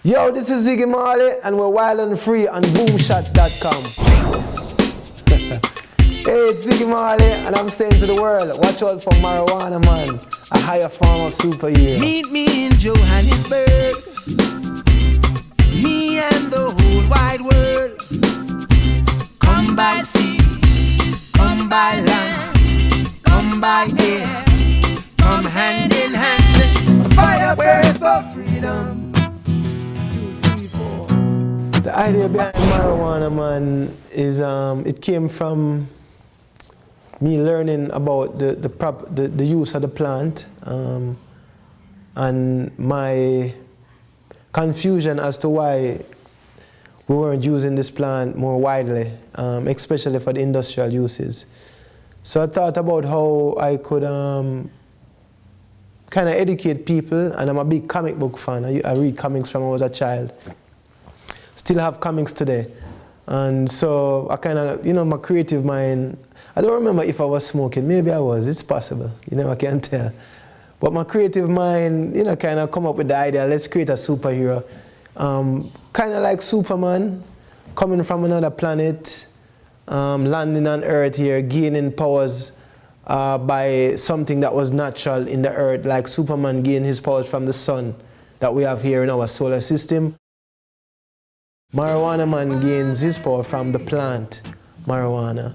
Yo, this is Ziggy Marley, and we're wild and free on boomshots.com. Hey, it's Ziggy Marley, and I'm saying to the world, watch out for marijuana, man, a higher form of superhero. Meet me in Johannesburg, me and the whole wide world. Come by sea, come by land, come by air, come hand in hand. Fire burns for freedom. The idea behind marijuana, man, is it came from me learning about the use of the plant and my confusion as to why we weren't using this plant more widely, especially for the industrial uses. So I thought about how I could kind of educate people, and I'm a big comic book fan. I read comics from when I was a child. Still have comics today. And so I kind of, my creative mind, I don't remember if I was smoking. Maybe I was. It's possible. I can't tell. But my creative mind, kind of come up with the idea, let's create a superhero. Kind of like Superman, coming from another planet, landing on Earth here, gaining powers by something that was natural in the Earth, like Superman gained his powers from the sun that we have here in our solar system. Marijuana man gains his power from the plant, marijuana.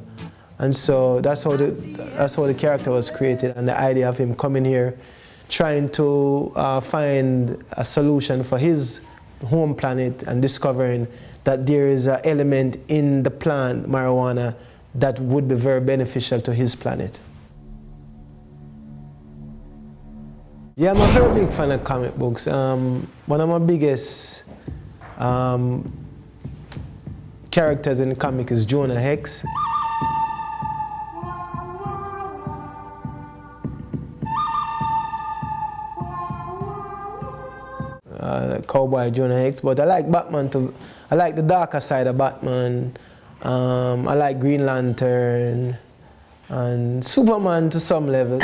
And so that's how the character was created, and the idea of him coming here, trying to find a solution for his home planet and discovering that there is an element in the plant, marijuana, that would be very beneficial to his planet. Yeah, I'm a very big fan of comic books. One of my biggest characters in the comic is Jonah Hex. Cowboy Jonah Hex, but I like Batman too. I like the darker side of Batman. I like Green Lantern and Superman to some level.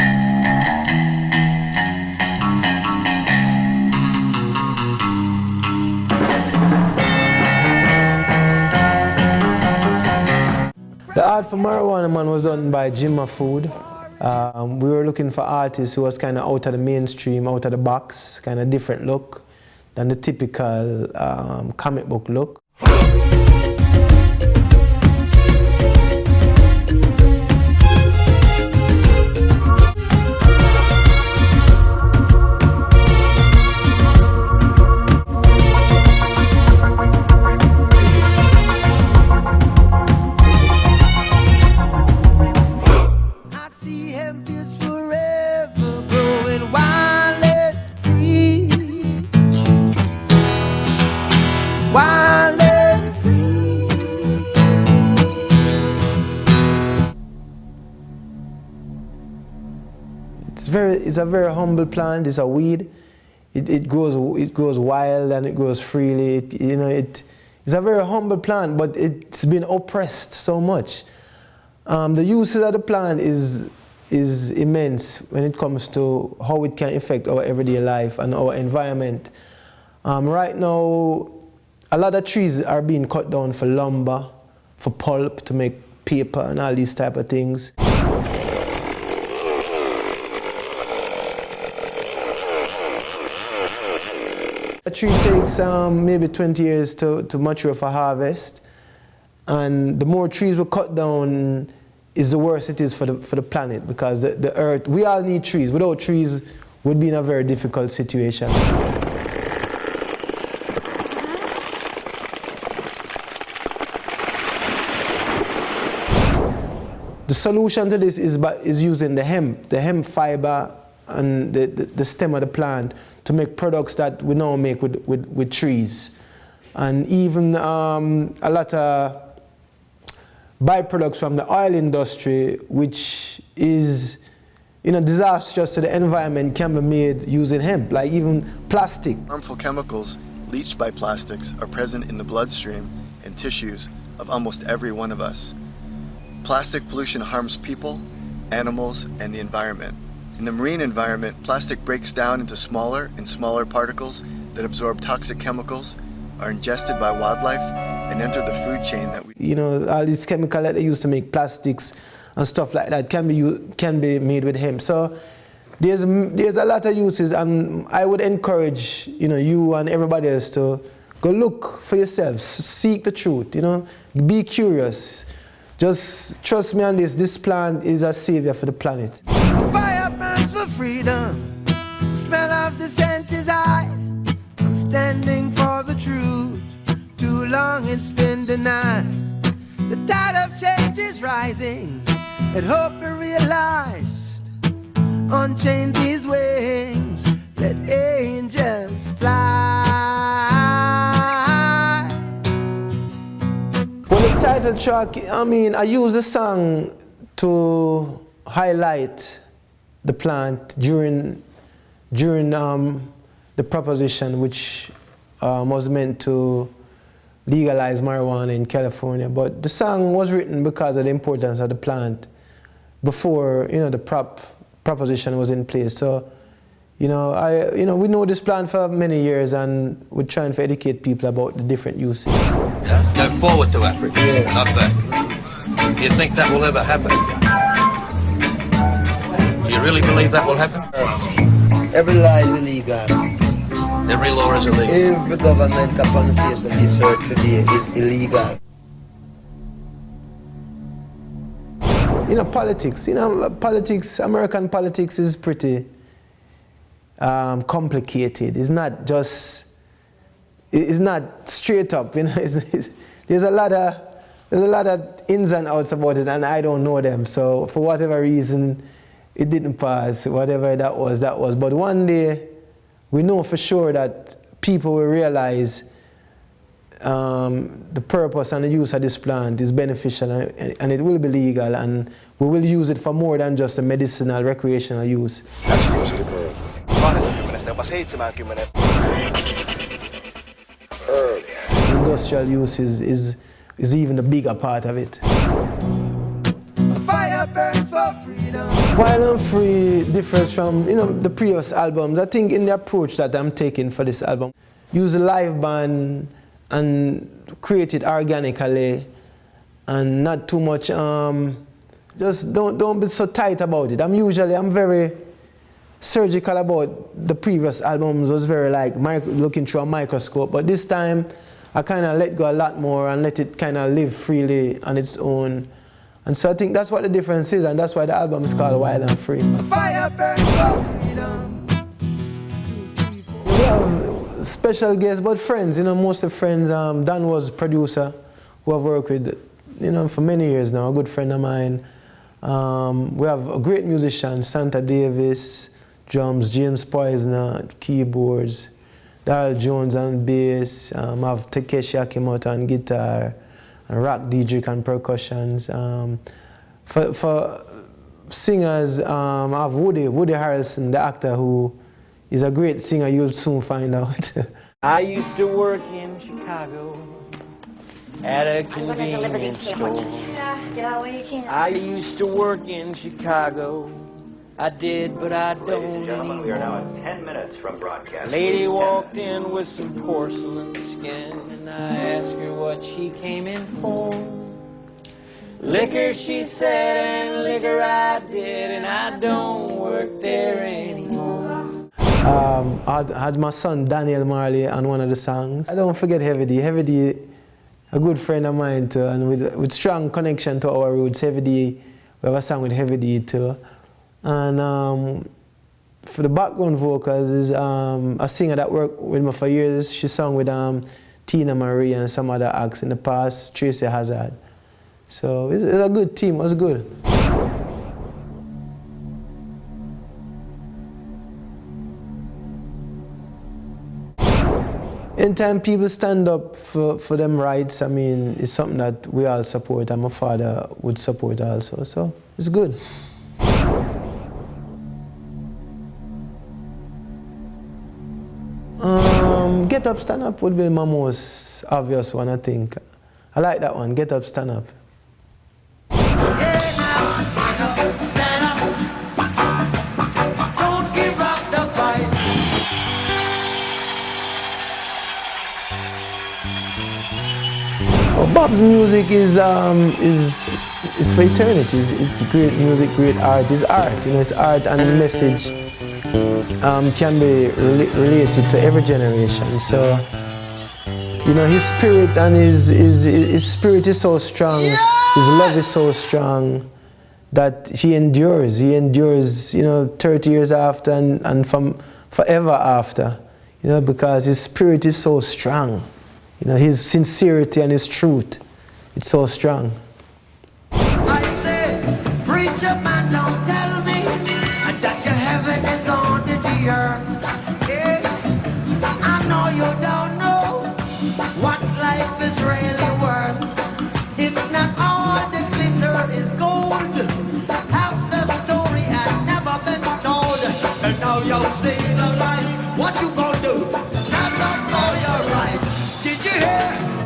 The art for Marijuana Man was done by Jim Food. We were looking for artists who was kind of out of the mainstream, out of the box, kind of different look than the typical comic book look. It's a very humble plant. It's a weed. It grows wild and it grows freely. It's a very humble plant, but it's been oppressed so much. The uses of the plant is immense when it comes to how it can affect our everyday life and our environment. Right now, a lot of trees are being cut down for lumber, for pulp, to make paper and all these type of things. A tree takes maybe 20 years to mature for harvest, and the more trees we cut down is the worse it is for the planet, because the earth, we all need trees. Without trees, we'd be in a very difficult situation. The solution to this is using the hemp fiber and the stem of the plant to make products that we now make with trees. And even a lot of byproducts from the oil industry, which is disastrous to the environment, can be made using hemp, like even plastic. Harmful chemicals leached by plastics are present in the bloodstream and tissues of almost every one of us. Plastic pollution harms people, animals, and the environment. In the marine environment, plastic breaks down into smaller and smaller particles that that absorb toxic chemicals, are ingested by wildlife, and enter the food chain that we... You know, all these chemicals that they use to make plastics and stuff like that can be made with hemp. So there's a lot of uses, and I would encourage, you know, you and everybody else to go look for yourselves, seek the truth, you know, be curious. Just trust me on this. This plant is a savior for the planet. Fire burns for freedom. The smell of the scent is high. I'm standing for the truth. Too long it's been denied. The tide of change is rising, and hope be realized. Unchain these wings, let angels fly. Well, the title track, I mean, I use the song to highlight the plant during the proposition, which was meant to legalize marijuana in California. But the song was written because of the importance of the plant before, you know, the proposition was in place. So, you know, we know this plant for many years, and we're trying to educate people about the different uses. Go forward to Africa, not back. Do you think that will ever happen? Do you really believe that will happen? Every law is illegal. Every law is illegal. Every government upon the face of this earth today is illegal. You know, politics. You know, American politics is pretty complicated. It's not just. It's not straight up. You know, there's a lot of ins and outs about it, and I don't know them. So for whatever reason, it didn't pass. Whatever that was. But one day, we know for sure that people will realize the purpose and the use of this plant is beneficial, and it will be legal, and we will use it for more than just a medicinal, recreational use. Industrial use is even the bigger part of it. Fire burns for freedom. Wild and Free differs from, you know, the previous albums. I think in the approach that I'm taking for this album, use a live band and create it organically, and not too much. Just don't be so tight about it. I'm very surgical about the previous albums. Was very like looking through a microscope, but this time I kind of let go a lot more and let it kind of live freely on its own. And so I think that's what the difference is, and that's why the album is called Wild and Free. Fire burns for freedom. We have special guests, but friends, you know, most of the friends. Dan was producer who I've worked with, you know, for many years now, a good friend of mine. We have a great musician, Santa Davis, drums, James Poisner, keyboards, Darryl Jones on bass, I have Takeshi Akimoto on guitar, and Rock Diedrich on percussions. For singers, I have Woody Harrelson, the actor, who is a great singer. You'll soon find out. I used to work in Chicago at a convenience store. Get out where you can. I used to work in Chicago. I did, but I don't anymore. We are now at 10 minutes from broadcast. Lady walked in with some porcelain skin, and I asked her what she came in for. Liquor, she said, and liquor I did, and I don't work there anymore. I had my son Daniel Marley on one of the songs. I don't forget Heavy D. Heavy D, a good friend of mine too, and with strong connection to our roots. Heavy D, we have a song with Heavy D too. And for the background vocals is a singer that worked with me for years. She sang with Tina Marie and some other acts in the past, Tracy Hazard. So it's a good team, it was good. Anytime people stand up for them rights, I mean, it's something that we all support, and my father would support also, so it's good. Get Up, Stand Up would be my most obvious one, I think. I like that one, Get Up, Stand Up. Stand up. Don't give up the fight. Well, Bob's music is for eternity. It's great music, great art. It's art, you know. It's art, and the message can be related to every generation. So, you know, his spirit and his spirit is so strong. His love is so strong that he endures. He endures, you know, 30 years after and from forever after, you know, because his spirit is so strong. You know, his sincerity and his truth, it's so strong. I say, preacher man, don't